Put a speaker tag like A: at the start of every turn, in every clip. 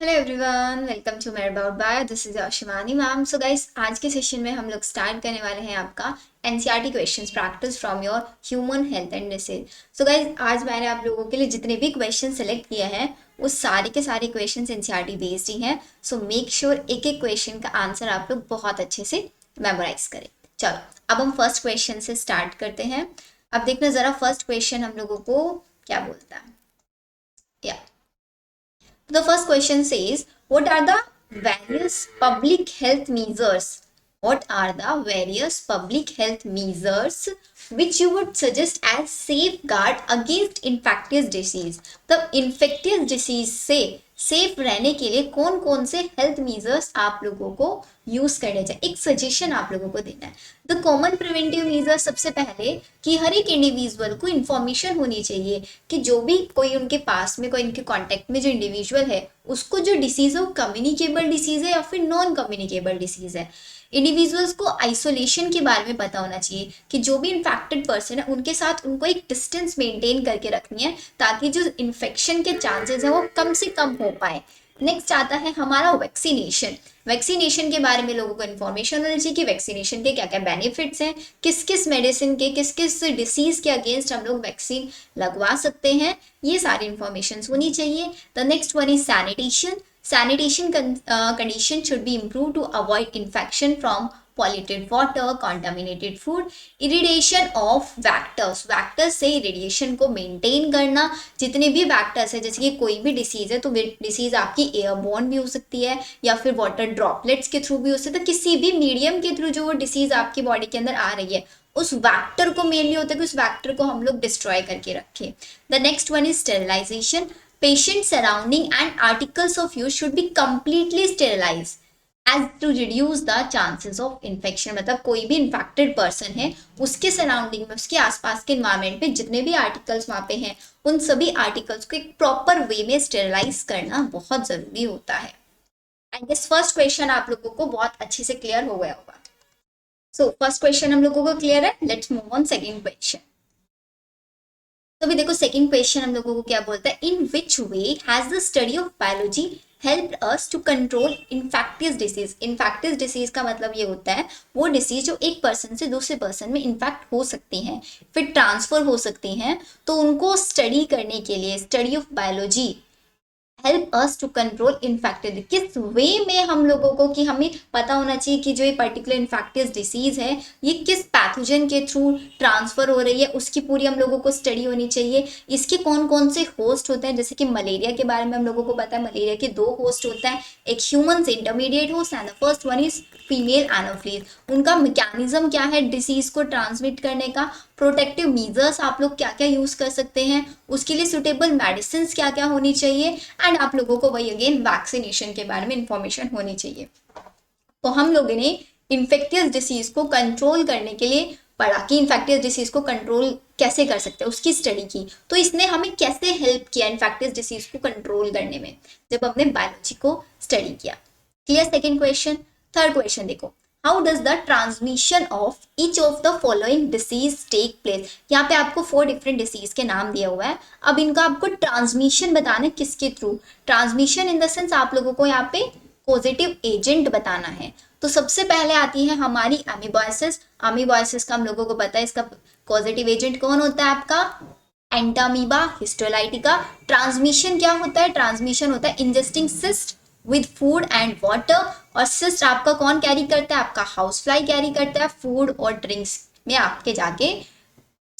A: Hello everyone, welcome to mayor about by. This is Shivani ma'am. So guys, आज के session में हम लोग स्टार्ट करने वाले हैं आपका NCERT questions practice from your human health and disease. So guys, आज मैंने आप लोगों के लिए जितने भी क्वेश्चन सेलेक्ट किए हैं वो सारे के सारे क्वेश्चन एनसीईआरटी बेस्ड ही हैं। सो मेक श्योर एक एक क्वेश्चन का आंसर आप लोग बहुत अच्छे से मेमोराइज करें। चलो, अब हम फर्स्ट क्वेश्चन से स्टार्ट करते हैं। अब देखना जरा फर्स्ट क्वेश्चन हम लोगों को क्या बोलता है। या The first question says, what are the various public health measures? What are the various public health measures which you would suggest as safeguard against infectious disease? The infectious disease से safe रहने के लिए कौन कौन से health measures आप लोगों को यूज करने चाहिए, एक सजेशन आप लोगों को देना है। द कॉमन प्रिवेंटिव मेजर, सबसे पहले कि हर एक इंडिविजुअल को इन्फॉर्मेशन होनी चाहिए कि जो भी कोई उनके पास में, कोई इनके कांटेक्ट में जो इंडिविजुअल है, उसको जो डिसीज है वो कम्युनिकेबल डिसीज है या फिर नॉन कम्युनिकेबल डिसीज है। इंडिविजुअल्स को आइसोलेशन के बारे में पता होना चाहिए कि जो भी इन्फेक्टेड पर्सन है उनके साथ उनको एक डिस्टेंस मेंटेन करके रखनी है ताकि जो इन्फेक्शन के चांसेस है वो कम से कम हो पाए। नेक्स्ट आता है हमारा वैक्सीनेशन। वैक्सीनेशन के बारे में लोगों को इन्फॉर्मेशन होनी चाहिए कि वैक्सीनेशन के क्या क्या बेनिफिट्स हैं, किस किस मेडिसिन के, किस किस डिसीज के अगेंस्ट हम लोग वैक्सीन लगवा सकते हैं, ये सारी इन्फॉर्मेशन होनी चाहिए। The next one is sanitation. Sanitation condition should be improved to avoid infection from polluted water, contaminated food, irradiation of vectors. Vectors से irradiation को maintain करना। जितने भी vectors है, जैसे कि कोई भी disease है तो disease आपकी airborne भी हो सकती है या फिर water droplets के थ्रू भी हो सकता है। किसी भी मीडियम के थ्रू जो वो disease आपकी बॉडी के अंदर आ रही है उस वैक्टर को मेनली होता है कि उस वैक्टर को हम लोग डिस्ट्रॉय करके रखें। The next one is sterilisation. Patient surrounding and articles of use should be completely sterilized as to reduce the chances of infection। मतलब कोई भी infected person है उसके सराउंडिंग में, उसके आसपास के environment में जितने भी आर्टिकल्स वहाँ पे हैं उन सभी आर्टिकल्स को एक प्रॉपर वे में स्टेरिलाइज करना बहुत जरूरी होता है। एंड दिस फर्स्ट क्वेश्चन आप लोगों को बहुत अच्छे से क्लियर हो गया होगा। सो फर्स्ट क्वेश्चन हम लोगों को क्लियर है। Let's move on second question. तो भी देखो सेकंड क्वेश्चन हम लोगों को क्या बोलता है, in which way has the study of biology help us to control infectious disease. Infectious disease का मतलब ये होता है वो डिसीज जो एक पर्सन से दूसरे पर्सन में इन्फेक्ट हो सकती हैं, फिर ट्रांसफर हो सकती हैं। तो उनको स्टडी करने के लिए study of biology help us to control infected. किस वे में हम लोगों को, कि हमें पता होना चाहिए कि जो ये पर्टिकुलर इन्फेक्टियस डिसीज है ये किस पैथोजन के थ्रू ट्रांसफर हो रही है, उसकी पूरी हम लोगों को स्टडी होनी चाहिए। इसके कौन कौन से होस्ट होते हैं, जैसे कि मलेरिया के बारे में हम लोगों को पता है मलेरिया के दो होस्ट होता है, एक ह्यूमन से intermediate host and the first one is female Anopheles. उनका मैकेनिज्म क्या है डिसीज को ट्रांसमिट करने का, प्रोटेक्टिव मेजर्स आप लोग क्या क्या यूज कर सकते हैं, उसके लिए सुटेबल मेडिसिन क्या क्या होनी चाहिए, एंड आप लोगों को वही अगेन वैक्सीनेशन के बारे में इंफॉर्मेशन होनी चाहिए। तो हम लोगों ने इन्फेक्टियस डिसीज को कंट्रोल करने के लिए पढ़ा कि इन्फेक्टियस डिसीज को कंट्रोल कैसे कर सकते हैं, उसकी स्टडी की। तो इसने हमें कैसे हेल्प किया इन्फेक्टियस डिसीज को कंट्रोल करने में, जब हमने बायोलॉजी को स्टडी किया। Clear second question. Third question देखो, how does the transmission of each of the following disease take place. यहाँ पे आपको 4 डिफरेंट डिसीज के नाम दिया हुआ है। अब इनका आपको ट्रांसमिशन बताना है किसके through. Transmission in the sense आप लोगों को यहाँ पे पॉजिटिव एजेंट बताना है। तो सबसे पहले आती है हमारी अमीबॉयसिस। अमीबॉयसिस का हम लोगों को पता है इसका पॉजिटिव एजेंट कौन होता है, आपका एंटामीबा हिस्टोलाइटिका। ट्रांसमिशन क्या होता है, ट्रांसमिशन होता है ingesting cyst with food and water. और सिस्ट आपका कौन कैरी करता है, आपका हाउस फ्लाई कैरी करता है, फूड और ड्रिंक्स में आपके जाके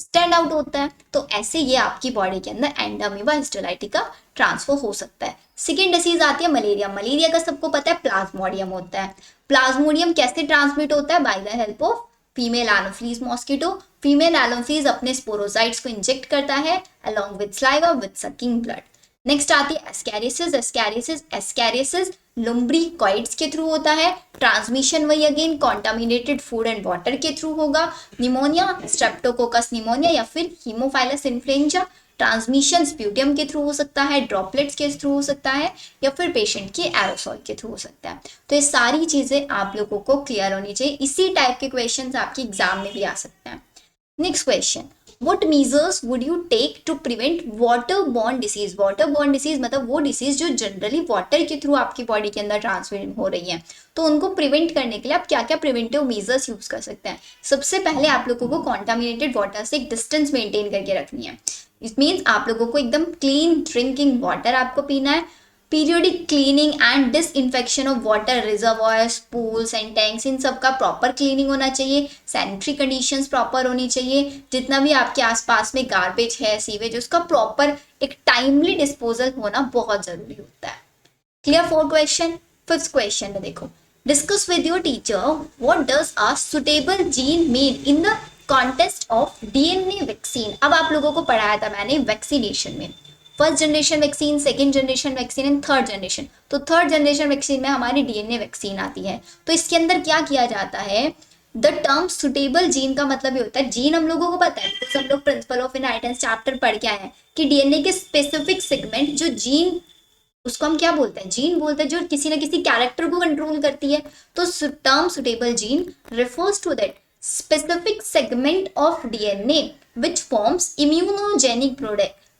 A: स्टैंड आउट होता है। तो ऐसे ये आपकी बॉडी के अंदर एंडामीबा हिस्टोलाइटिका ट्रांसफर हो सकता है। सेकेंड डिसीज आती है मलेरिया। मलेरिया का सबको पता है प्लाज्मोडियम होता है। प्लाज्मोडियम कैसे ट्रांसमिट होता है, by the help of female Anopheles mosquito. Female Anopheles अपने स्पोरोसाइट्स को इंजेक्ट करता है along with saliva with sucking blood. Next आती है एस्कैरियसिस। एस्कैरियसिस लुम्ब्रिकॉइड्स के थ्रू होता है। ट्रांसमिशन वही again contaminated food and water के थ्रू होगा। निमोनिया, स्ट्रेप्टोकोकस निमोनिया या फिर हीमोफाइलस इन्फ्लुएंजा। ट्रांसमिशन स्प्यूटियम के थ्रू हो सकता है, ड्रॉपलेट्स के थ्रू हो सकता है या फिर पेशेंट के एरोसॉल के थ्रू हो सकता है। तो ये सारी चीजें आप लोगों को क्लियर होनी चाहिए। इसी टाइप के क्वेश्चन आपके एग्जाम में भी आ सकते हैं। Next question, What measures would you take to prevent waterborne disease? Waterborne disease मतलब वो डिसीज जो जनरली वाटर के थ्रू आपकी बॉडी के अंदर ट्रांसमिट हो रही है, तो उनको प्रिवेंट करने के लिए आप क्या क्या प्रिवेंटिव मेजर्स यूज कर सकते हैं? सबसे पहले आप लोगों को कॉन्टामिनेटेड वाटर से एक डिस्टेंस मेंटेन करके रखनी है। इट मीन्स आप लोगों को एकदम क्लीन ड्रिंकिंग वाटर आपको पीना है। Periodic cleaning and disinfection of water reservoirs, pools and tanks, इन सब का प्रॉपर क्लीनिंग होना चाहिए। सैनिटरी कंडीशंस प्रॉपर होनी चाहिए। जितना भी आपके आसपास में गार्बेज है, सीवेज, उसका प्रॉपर एक टाइमली डिस्पोजल होना बहुत जरूरी होता है। क्लियर? 4 क्वेश्चन। 5th क्वेश्चन में देखो, discuss with your teacher what does a suitable gene mean in the contest of DNA vaccine. अब आप लोगों को पढ़ाया था मैंने वैक्सीनेशन में, first generation vaccine, second generation vaccine and third generation. तो थर्ड जनरेशन वैक्सीन में हमारी डीएनए वैक्सीन आती है। तो इसके अंदर क्या किया जाता है, द टर्म सुटेबल जीन का मतलब ये होता है, जीन हम लोगों को पता है तो हम लोग प्रिंसिपल ऑफ इनहेरिटेंस चैप्टर पढ़ के आए हैं कि डीएनए के स्पेसिफिक सेगमेंट जो जीन, उसको हम क्या बोलते हैं, जीन बोलते हैं, जो किसी ना किसी कैरेक्टर को कंट्रोल करती है। तो term suitable gene refers to that specific segment of DNA which forms immunogenic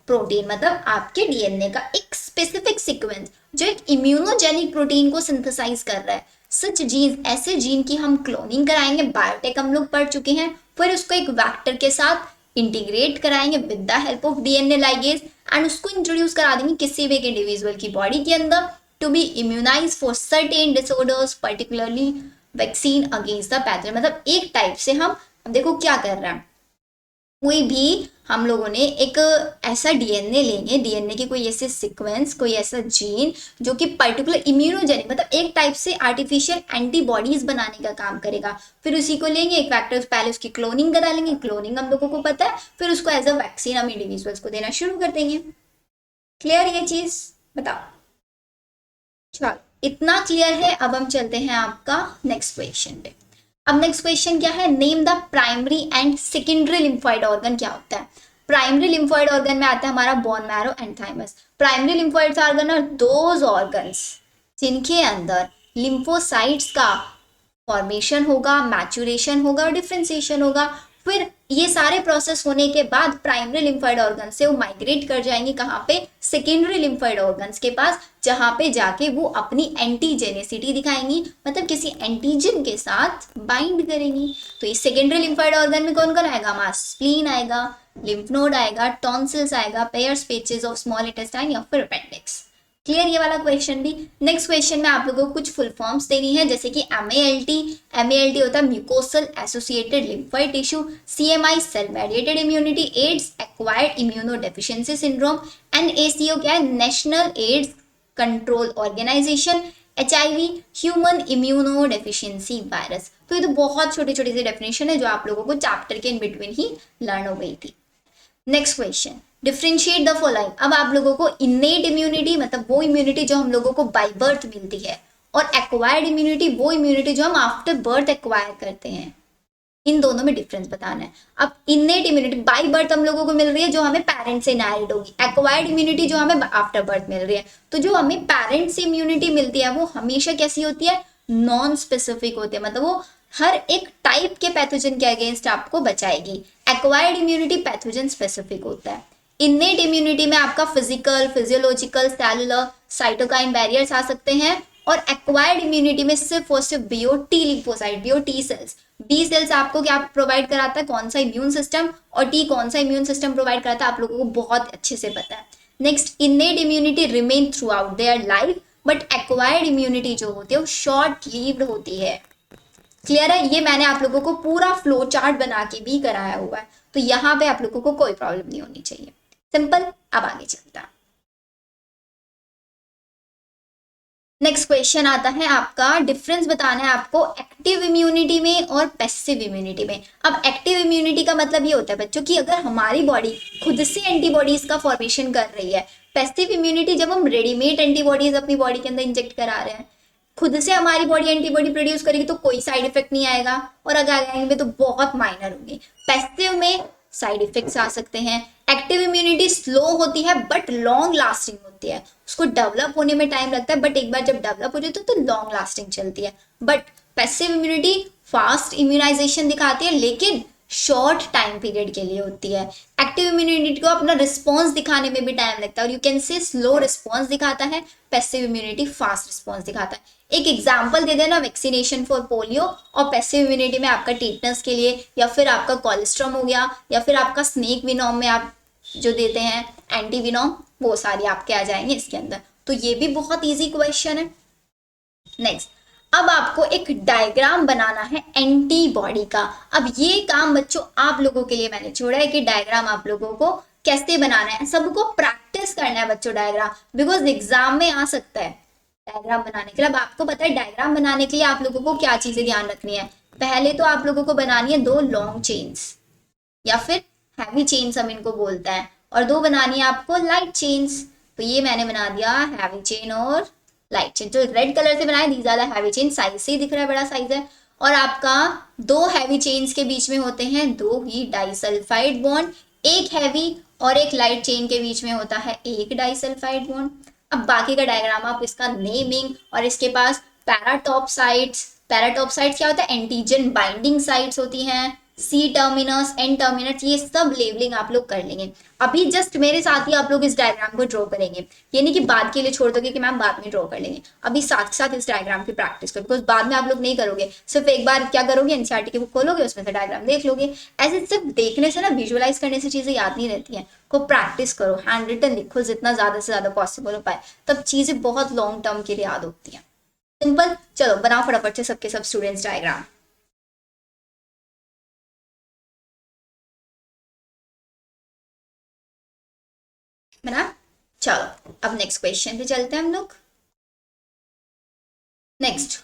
A: protein, मतलब आपके डीएनए का एक स्पेसिफिक सीक्वेंस जो एक इम्यूनोजेनिक प्रोटीन को सिंथेसाइज कर रहा है। सच जीन, ऐसे जीन की हम क्लोनिंग कराएंगे, बायोटेक हम लोग पढ़ चुके हैं, फिर उसको एक वेक्टर के साथ इंटीग्रेट कराएंगे with the help of DNA ligase and उसको इंट्रोड्यूस करा देंगे किसी भी एक इंडिविजुअल की बॉडी के अंदर to be immunise for certain disorders, particularly vaccine against the pathogen. मतलब एक टाइप से हम देखो क्या कर रहे हैं, कोई भी हम लोगों ने एक ऐसा डीएनए लेंगे, डीएनए की कोई ऐसे सीक्वेंस, कोई ऐसा जीन जो कि पर्टिकुलर इम्यूनोजेनिक, मतलब एक टाइप से आर्टिफिशियल एंटीबॉडीज बनाने का काम करेगा। फिर उसी को लेंगे, एक फैक्टर पहले उसकी क्लोनिंग करा लेंगे, क्लोनिंग हम लोगों को पता है, फिर उसको एज अ वैक्सीन हम इंडिविजुअल्स को देना शुरू कर देंगे। क्लियर ये चीज? बताओ। चलो इतना क्लियर है। अब हम चलते हैं आपका नेक्स्ट क्वेश्चन पे। अब नेक्स्ट क्वेश्चन क्या है, name the primary and secondary lymphoid organ क्या होता है। प्राइमरी लिम्फोइड ऑर्गन में आता है हमारा bone marrow and thymus. Primary lymphoid organ और दोज ऑर्गन्स जिनके अंदर लिम्फोसाइट्स का फॉर्मेशन होगा, मैचुरेशन होगा और डिफ्रेंसिएशन होगा। फिर ये सारे प्रोसेस होने के बाद प्राइमरी लिम्फोइड ऑर्गन से वो माइग्रेट कर जाएंगे कहाँ पे, सेकेंडरी लिम्फोइड ऑर्गन्स के पास, जहाँ पे जाके वो अपनी एंटीजेनेसिटी दिखाएंगी, मतलब किसी एंटीजन के साथ बाइंड करेंगी। तो इस सेकेंडरी लिम्फोइड ऑर्गन में कौन कौन आएगा, हमारा स्प्लीन आएगा, लिम्फ नोड आएगा, टॉन्सिल्स आएगा, pairs patches of small intestine या फिर अपेंडिक्स। क्लियर ये वाला क्वेश्चन भी। नेक्स्ट क्वेश्चन में आप लोगों को कुछ फुल फॉर्म्स देनी है, जैसे कि MALT होता है mucosal associated lymphoid tissue, CMI cell mediated immunity, AIDS acquired immunodeficiency syndrome, NACO क्या है, national AIDS control organisation, HIV human immunodeficiency virus. तो ये तो बहुत छोटी छोटी सी डेफिनेशन है जो आप लोगों को चैप्टर के इन बिटवीन ही लर्न हो गई थी। Next question, differentiate the following. अब आप लोगों को इनेट इम्यूनिटी मतलब वो इम्यूनिटी जो हम लोगों को बाय बर्थ मिलती है, और एक्वायर्ड इम्यूनिटी वो इम्यूनिटी जो हम आफ्टर बर्थ एक्वायर करते हैं, इन दोनों में डिफरेंस बताना है। अब इनेट इम्यूनिटी बाय बर्थ हम लोगों को मिल रही है जो हमें पेरेंट्स से इनहेरिट होगी, एक्वायर्ड इम्यूनिटी जो हमें आफ्टर बर्थ मिल रही है। तो जो हमें पेरेंट्स से इम्यूनिटी मिलती है वो हमेशा कैसी होती है, नॉन स्पेसिफिक होती है, मतलब वो हर एक टाइप के पैथोजन के अगेंस्ट आपको बचाएगी। एक्वायर्ड इम्यूनिटी पैथोजन स्पेसिफिक होता है। इनेट इम्यूनिटी में आपका physical, physiological, cellular, cytokine barriers आ सकते हैं, और एक्वायर्ड इम्यूनिटी में सिर्फ और सिर्फ BOT lymphocyte, BOT cells, B cells आपको क्या प्रोवाइड कराता है, कौन सा इम्यून सिस्टम, और T कौन सा इम्यून सिस्टम प्रोवाइड कराता है, आप लोगों को बहुत अच्छे से पता है। Next, innate immunity remain through out their life, but acquired immunity जो होती है वो शॉर्ट लिव्ड होती है। क्लियर है? ये मैंने आप लोगों को पूरा फ्लो चार्ट बना के भी कराया हुआ है, तो यहाँ पे आप लोगों को कोई प्रॉब्लम नहीं होनी चाहिए। सिंपल। अब आगे चलता है। नेक्स्ट क्वेश्चन आता है आपका, डिफरेंस बताना है आपको एक्टिव इम्यूनिटी में और पैसिव इम्यूनिटी में। अब एक्टिव इम्यूनिटी का मतलब ये होता है बच्चों कि अगर हमारी बॉडी खुद से एंटीबॉडीज का फॉर्मेशन कर रही है। पैसिव इम्यूनिटी जब हम रेडीमेड एंटीबॉडीज अपनी बॉडी के अंदर इंजेक्ट करा रहे हैं, खुद से हमारी बॉडी एंटीबॉडी प्रोड्यूस करेगी तो कोई साइड इफेक्ट नहीं आएगा, और अगर आएंगे तो बहुत माइनर होंगे। पैसिव में साइड इफेक्ट्स आ सकते हैं। एक्टिव इम्यूनिटी स्लो होती है बट लॉन्ग लास्टिंग होती है, उसको डेवलप होने में टाइम लगता है, बट एक बार जब डेवलप हो जाती है तो लॉन्ग लास्टिंग चलती है। But passive immunity fast immunisation दिखाती है लेकिन शॉर्ट टाइम पीरियड के लिए होती है। एक्टिव इम्यूनिटी को अपना रिस्पॉन्स दिखाने में भी टाइम लगता है, और you can say slow response दिखाता है, पैसिव इम्यूनिटी फास्ट रिस्पॉन्स दिखाता है। एक एग्जाम्पल दे देना, वैक्सीनेशन फॉर पोलियो और पैसिव इम्यूनिटी में आपका टीटनस के लिए, या फिर आपका कोलेस्ट्रॉम हो गया, या फिर आपका स्नेक विनोम में आप जो देते हैं एंटी विनोम, वो सारी आपके आ जाएंगे इसके अंदर। तो ये भी बहुत ईजी क्वेश्चन है। नेक्स्ट, अब आपको एक डायग्राम बनाना है एंटीबॉडी का। अब ये काम बच्चों आप लोगों के लिए मैंने छोड़ा है कि डायग्राम आप लोगों को कैसे बनाना है, सबको प्रैक्टिस करना है बच्चों डायग्राम, बिकॉज एग्जाम में आ सकता है डायग्राम बनाने के लिए। अब आपको पता है डायग्राम बनाने के लिए आप लोगों को क्या चीजें ध्यान रखनी है। पहले तो आप लोगों को बनानी है 2 लॉन्ग चेन्स, या फिर हैवी चेन्स हम इनको बोलते हैं, और 2 बनानी है आपको लाइट चेन्स। तो ये मैंने बना दिया हैवी चेन और लाइट चेन, जो रेड कलर से बनाए these are the heavy chain, size से ही दिख रहा है बड़ा साइज है। और आपका 2 हैवी चेन्स के बीच में होते हैं 2 ही डाइसल्फाइड बॉन्ड, एक हैवी और एक लाइट चेन के बीच में होता है एक डाइसल्फाइड बॉन्ड। अब बाकी का डायग्राम आप इसका नेमिंग, और इसके पास पैराटॉप साइट्स, पैराटॉप साइट्स क्या होता है, एंटीजन बाइंडिंग साइट्स होती हैं, सी टर्मिनस, एन टर्मिनस, ये सब लेबलिंग आप लोग कर लेंगे। अभी जस्ट मेरे साथ ही आप लोग इस डायग्राम को ड्रॉ करेंगे, ये नहीं कि बाद के लिए छोड़ दोगे कि मैम बाद में ड्रॉ कर लेंगे। अभी साथ साथ इस डायग्राम की प्रैक्टिस करो, बिकॉज बाद में आप लोग नहीं करोगे, सिर्फ एक बार क्या करोगे, एनसीईआरटी की बुक खोलोगे, उसमें से डायग्राम देख लोगे। ऐसे सिर्फ देखने से ना, विजुअलाइज करने से चीजें याद नहीं रहती हैं, को प्रैक्टिस करो, हैंड रिटन लिखो जितना ज्यादा से ज्यादा पॉसिबल हो पाए, तब चीजें बहुत लॉन्ग टर्म के लिए याद होती हैं। सिंपल, चलो बनाओ फटाफट से सबके सब स्टूडेंट्स डायग्राम। बना, चलो अब नेक्स्ट क्वेश्चन पे चलते हैं हम लोग। Next,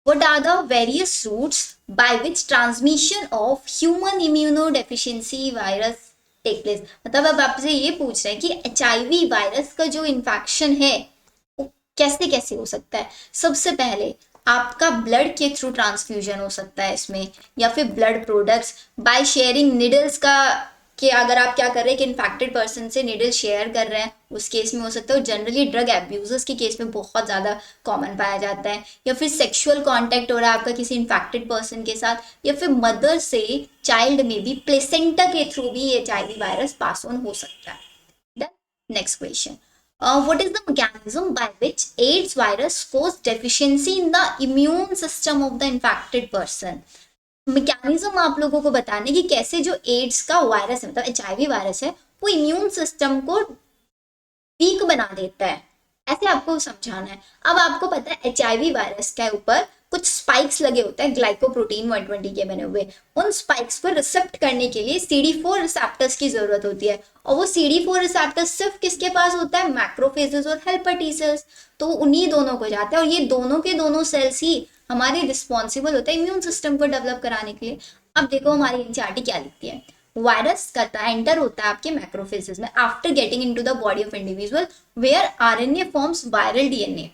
A: what are the various routes by which transmission of human immunodeficiency virus take place? मतलब अब आपसे ये पूछ रहे हैं कि एचआईवी वायरस का जो इन्फेक्शन है वो कैसे कैसे हो सकता है। सबसे पहले आपका ब्लड के थ्रू ट्रांसफ्यूजन हो सकता है इसमें, या फिर blood products by sharing needles का, कि अगर आप क्या कर रहे हैं कि इन्फेक्टेड पर्सन से निडल शेयर कर रहे हैं, उस केस में हो सकता है। जनरली ड्रग एब्यूजर्स के केस में बहुत ज़्यादा कॉमन पाया जाता है, या फिर सेक्सुअल कांटेक्ट हो रहा है आपका किसी इन्फेक्टेड पर्सन के साथ, या फिर मदर से चाइल्ड में भी प्लेसेंटा के थ्रू भी ये एचआईवी वायरस पास ऑन हो सकता है। Then next question, what is the mechanism by which AIDS virus cause deficiency in the immune system of the infected person? Mechanism आप लोगों को बताने कि कैसे जो एड्स का वायरस है, मतलब एचआईवी वायरस है, वो इम्यून सिस्टम को वीक बना देता है, ऐसे आपको समझाना है। अब आपको पता है एचआईवी वायरस के ऊपर कुछ स्पाइक्स लगे होते हैं ग्लाइकोप्रोटीन 120 के बने हुए, उन स्पाइक्स को रिसेप्ट करने के लिए CD4 रिसेप्टर्स की जरूरत होती है, और वो CD4 रिसेप्टर्स सिर्फ किसके पास होता है, मैक्रोफेजेस और हेल्पर टी सेल्स। तो उन्हीं दोनों को जाता है, और ये दोनों के दोनों सेल्स ही हमारे रिस्पॉन्सिबल होता है इम्यून सिस्टम को डेवलप कराने के लिए। अब देखो हमारी एनसीईआरटी क्या लिखती है, वायरस करता है एंटर होता है आपके मैक्रोफेजेस में after getting into the body of individual where RNA forms viral DNA.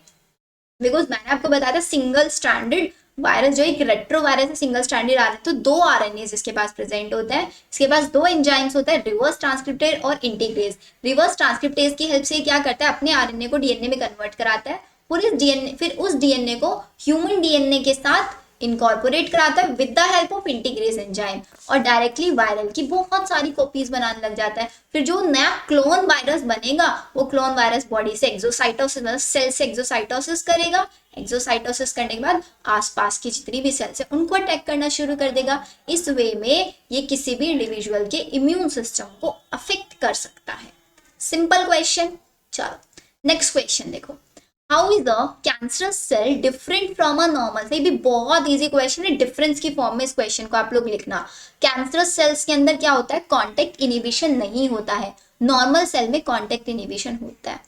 A: Because मैंने आपको बताया था सिंगल स्ट्रैंडेड वायरस जो एक रेट्रो वायरस है, सिंगल स्ट्रैंडेड आ रहा है, तो 2 आरएनए इसके पास प्रेजेंट होता है, इसके पास 2 एंजाइम्स होता है, रिवर्स ट्रांसक्रिप्टेज और इंटीग्रेज। रिवर्स ट्रांसक्रिप्टेज की हेल्प से क्या करता है, अपने आरएनए को डीएनए में कन्वर्ट कराता है, फिर उस डीएनए को ह्यूमन डीएनए के साथ इनकॉर्पोरेट कराता है with the help of integrase enzyme, और डायरेक्टली वायरल की बहुत सारी कॉपीज बनाने लग जाता है। फिर जो नया क्लोन वायरस बनेगा, वो क्लोन वायरस बॉडी से एक्सोसाइटोसिस, सेल से एक्सोसाइटोसिस करेगा, एक्सोसाइटोसिस करने के बाद आसपास की जितनी भी सेल्स है उनको अटैक करना शुरू कर देगा। इस वे में ये किसी भी इंडिविजुअल के इम्यून सिस्टम को अफेक्ट कर सकता है। Simple question. चलो नेक्स्ट क्वेश्चन देखो, how is a cancerous cell different from a normal cell. ये भी बहुत इजी क्वेश्चन है, डिफरेंस की फॉर्म में इस क्वेश्चन को आप लोग लिखना। कैंसरस सेल्स के अंदर क्या होता है, कॉन्टेक्ट इनिबिशन नहीं होता है, नॉर्मल सेल में कॉन्टेक्ट इनिबिशन होता है।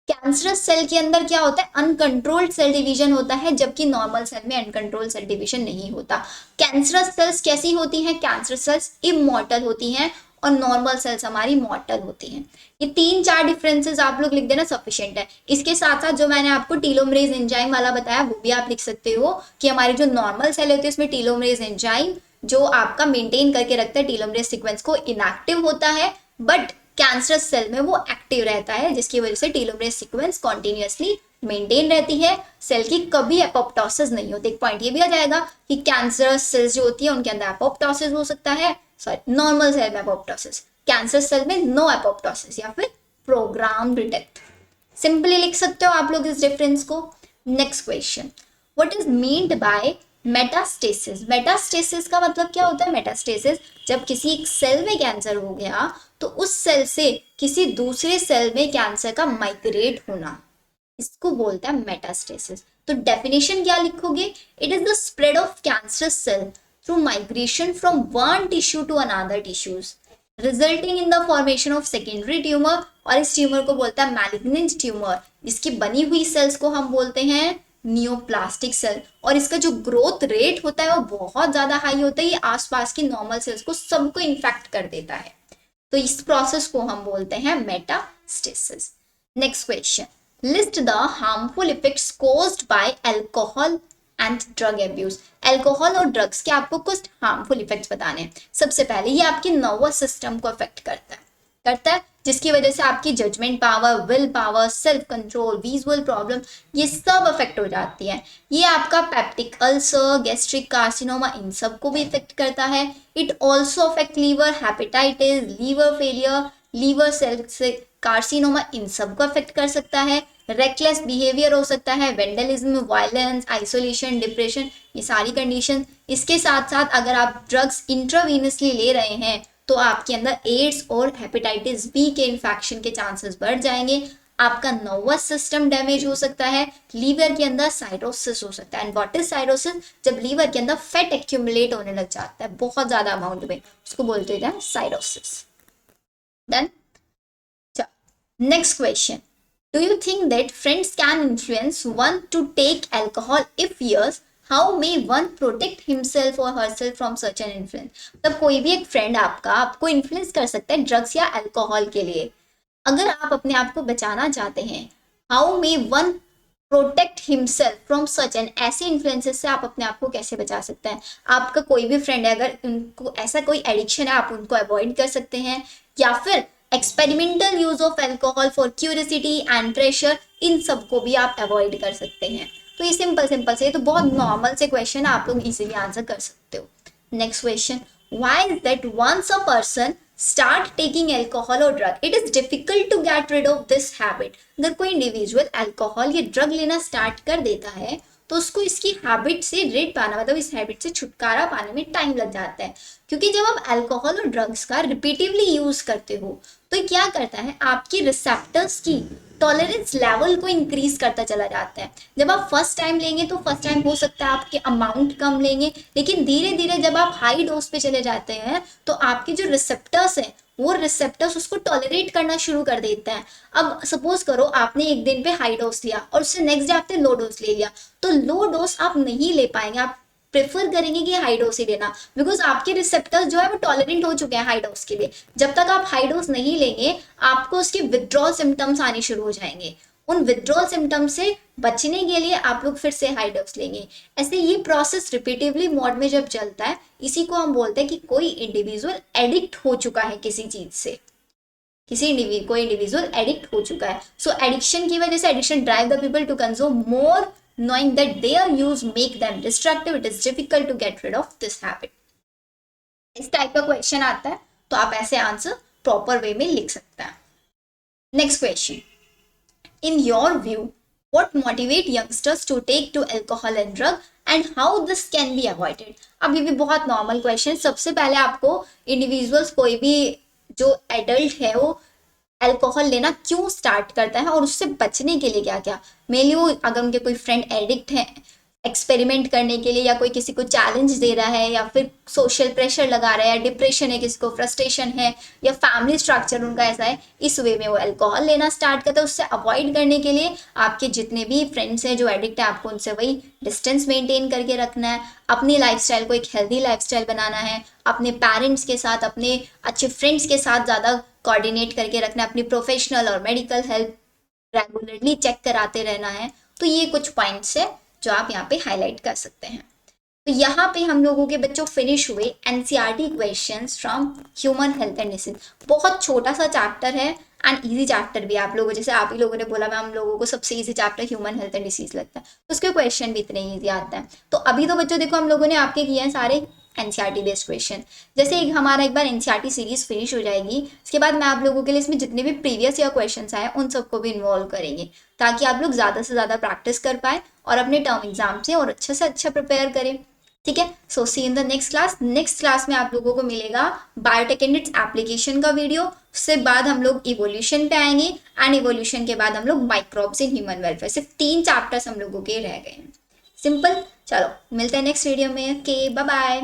A: कैंसरस सेल के अंदर क्या होता है, अनकंट्रोल्ड सेल डिवीजन होता है, जबकि नॉर्मल सेल में अनकंट्रोल्ड सेल डिवीजन नहीं होता। कैंसरस सेल्स कैसी होती हैं, कैंसरस सेल्स इमॉर्टल होती हैं, और नॉर्मल सेल्स हमारी मॉर्टल होती हैं। ये 3-4 डिफरेंसेस आप लोग लिख देना सफिशिएंट है। इसके साथ साथ जो मैंने आपको टीलोमरेज एंजाइम वाला बताया वो भी आप लिख सकते हो, कि हमारी जो नॉर्मल सेल होती है उसमें टीलोमरेज एंजाइम जो आपका मेंटेन करके रखता है टीलोमरेज सीक्वेंस को, इनएक्टिव होता है, बट कैंसरस सेल में वो एक्टिव रहता है, जिसकी वजह से टीलोमरेज सीक्वेंस कॉन्टिन्यूअसली मेंटेन रहती है, सेल की कभी एपोप्टोसिस नहीं होती। एक पॉइंट ये भी आ जाएगा कि कैंसरस सेल्स जो होती है उनके अंदर एपोप्टोसिस हो सकता है, सॉरी नॉर्मल सेल में एपोप्टोसिस, कैंसर सेल में नो एपोप्टोसिस या फिर प्रोग्राम्ड डेथ। सिंपली लिख सकते हो आप लोग इस डिफरेंस को। Next question, what is meant by metastasis? Metastasis का मतलब क्या होता है? मेटास्टेसिस जब किसी एक सेल में कैंसर हो गया तो उस सेल से किसी दूसरे सेल में कैंसर का माइग्रेट होना, इसको बोलते हैं मेटास्टेसिस। तो डेफिनेशन क्या लिखोगे? It is the spread of cancer cell through migration from one tissue to another tissues resulting in the formation of secondary tumour, और इस ट्यूमर को बोलता है मैलिग्नेंट ट्यूमर। इसकी बनी हुई सेल्स को हम बोलते हैं नियोप्लास्टिक सेल, और इसका जो ग्रोथ रेट होता है वो बहुत ज्यादा हाई होता है, ये आसपास की नॉर्मल सेल्स को सबको इन्फेक्ट कर देता है। तो इस प्रोसेस को हम बोलते हैं metastasis. Next question, list the harmful effects caused by alcohol and drug abuse. Alcohol और ड्रग्स के आपको कुछ हार्मफुल इफेक्ट्स बताने हैं। सबसे पहले ये आपके नर्वस सिस्टम को अफेक्ट करता है जिसकी वजह से आपकी judgement power, will power, self control, visual problem, ये सब अफेक्ट हो जाती है। ये आपका पेप्टिक अल्सर, गैस्ट्रिक कार्सिनोमा, इन सब को भी इफेक्ट करता है। It also affect liver, hepatitis, liver failure, liver cell से कार्सिनोमा, इन सब को अफेक्ट कर सकता है। रेकलेस बिहेवियर हो सकता है, वेंडलिज्म, वायलेंस, आइसोलेशन, डिप्रेशन, ये सारी कंडीशन। इसके साथ साथ अगर आप ड्रग्स इंट्रावीनसली ले रहे हैं तो आपके अंदर एड्स और हेपेटाइटिस बी के इन्फेक्शन के चांसेस बढ़ जाएंगे। आपका नर्वस सिस्टम डैमेज हो सकता है, लीवर के अंदर साइरोसिस हो सकता है। And what is cirrhosis? जब लीवर के अंदर फैट एक्यूमुलेट होने लग जाता है बहुत ज्यादा अमाउंट में, उसको बोलते हैं cirrhosis. Then next question, do you think that friends can influence one to take alcohol? If yes, how may one protect himself और herself from such an influence? मतलब कोई भी एक फ्रेंड आपका आपको इन्फ्लुएंस कर सकता है ड्रग्स या अल्कोहल के लिए। अगर आप अपने आप को बचाना चाहते हैं, how may one protect himself from such N, ऐसे इन्फ्लुएंसेस से आप अपने आप को कैसे बचा सकते हैं? आपका कोई भी फ्रेंड है, अगर उनको ऐसा कोई एडिक्शन है, आप उनको अवॉइड कर सकते हैं। या फिर experimental use of alcohol for curiosity and pressure, इन सबको भी आप अवॉइड कर सकते हैं। तो ये सिंपल से, तो बहुत नॉर्मल से क्वेश्चन आप लोग इजीली आंसर कर सकते हो। Next question, why is that once a person start taking alcohol और drug it is difficult to get rid of this habit? अगर कोई इंडिविजुअल अल्कोहल या ड्रग लेना स्टार्ट कर देता है तो उसको इसकी हैबिट से रिड पाना, मतलब इस हैबिट से छुटकारा पाने में टाइम लग जाता है। क्योंकि जब आप अल्कोहल और ड्रग्स का रिपीटिवली यूज करते हो तो क्या करता है, आपकी रिसेप्टर्स की टॉलरेंस लेवल को इंक्रीज करता चला जाता है। जब आप फर्स्ट टाइम लेंगे तो फर्स्ट टाइम हो सकता है आपके अमाउंट कम लेंगे, लेकिन धीरे धीरे जब आप हाई डोज पे चले जाते हैं तो आपके जो रिसेप्टर्स हैं वो रिसेप्टर्स उसको टॉलरेट करना शुरू कर देते हैं। अब सपोज करो आपने एक दिन पे हाई डोज लिया और उससे नेक्स्ट डे आपने लो डोज ले लिया, तो लो डोज आप नहीं ले पाएंगे, आप प्रेफर करेंगे कि हाई डोज ही लेना, बिकॉज आपके रिसेप्टर्स जो है वो टॉलरेंट हो चुके हैं हाई डोज के लिए। जब तक आप हाई डोज नहीं लेंगे आपको उसके विथड्रॉल सिम्टम्स आने शुरू हो जाएंगे। उन विथड्रॉल सिम्टम्स से बचने के लिए आप लोग फिर से हाई डोज लेंगे। ऐसे ये प्रोसेस रिपीटिवली मोड में जब चलता है, इसी को हम बोलते हैं कि कोई इंडिविजुअल एडिक्ट हो चुका है किसी चीज से, कोई इंडिविजुअल एडिक्ट हो चुका है। सो एडिक्शन की वजह से, addiction drive the people to consume more, knowing that their use make them destructive, it is difficult to get rid of this habit. इस टाइप का क्वेश्चन आता है तो आप ऐसे आंसर प्रॉपर वे में लिख सकते हैं। Next question, in your view what motivate youngsters to take to alcohol and drug and how this can be avoided? अभी भी बहुत नॉर्मल क्वेश्चन। सबसे पहले आपको इंडिविजुअल्स, कोई भी जो एडल्ट है वो अल्कोहल लेना क्यों स्टार्ट करता है और उससे बचने के लिए क्या क्या, मेनली वो अगर उनके कोई फ्रेंड एडिक्ट है एक्सपेरिमेंट करने के लिए, या कोई किसी को चैलेंज दे रहा है, या फिर सोशल प्रेशर लगा रहा है, या डिप्रेशन है, किसी को फ्रस्ट्रेशन है, या फैमिली स्ट्रक्चर उनका ऐसा है, इस वे में वो अल्कोहल लेना स्टार्ट करता है। उससे अवॉइड करने के लिए आपके जितने भी फ्रेंड्स हैं जो एडिक्ट है, आपको उनसे वही डिस्टेंस मेंटेन करके रखना है। अपनी लाइफस्टाइल को एक हेल्दी लाइफस्टाइल बनाना है, अपने पेरेंट्स के साथ, अपने अच्छे फ्रेंड्स के साथ ज़्यादा कोऑर्डिनेट करके रखना है, अपनी प्रोफेशनल और मेडिकल हेल्थ रेगुलरली चेक कराते रहना है। तो ये कुछ पॉइंट्स है जो आप यहाँ पे हाईलाइट कर सकते हैं। तो यहाँ पे हम लोगों के बच्चों फिनिश हुए NCERT questions from human health and disease. बहुत छोटा सा चैप्टर है एंड इजी चैप्टर भी। आप लोगों, जैसे आप ही लोगों ने बोला मैं, हम लोगों को सबसे easy chapter human health and disease लगता है, तो उसके क्वेश्चन भी इतने ईजी आते हैं। तो अभी तो बच्चों देखो हम लोगों ने आपके किए हैं सारे एनसीईआरटी बेस्ड क्वेश्चन। जैसे हमारा एक बार एनसीईआरटी सीरीज फिनिश हो जाएगी, उसके बाद मैं आप लोगों के लिए इसमें जितने भी प्रीवियस ईयर क्वेश्चंस आए उन सबको भी इन्वॉल्व करेंगे, ताकि आप लोग ज़्यादा से ज़्यादा प्रैक्टिस कर पाए और अपने टर्म एग्जाम से और अच्छे से अच्छा प्रिपेयर करें। ठीक है, so see in the next class. Next class में आप लोगों को मिलेगा बायोटेक एंड इट्स एप्लीकेशन का वीडियो। उससे बाद हम लोग इवोल्यूशन पे आएंगे एंड इवोल्यूशन के बाद हम लोग माइक्रोब्स इन ह्यूमन वेलफेयर। सिर्फ 3 चैप्टर्स हम लोगों के रह गए हैं। सिंपल। चलो मिलते हैं नेक्स्ट वीडियो में। Okay, bye bye.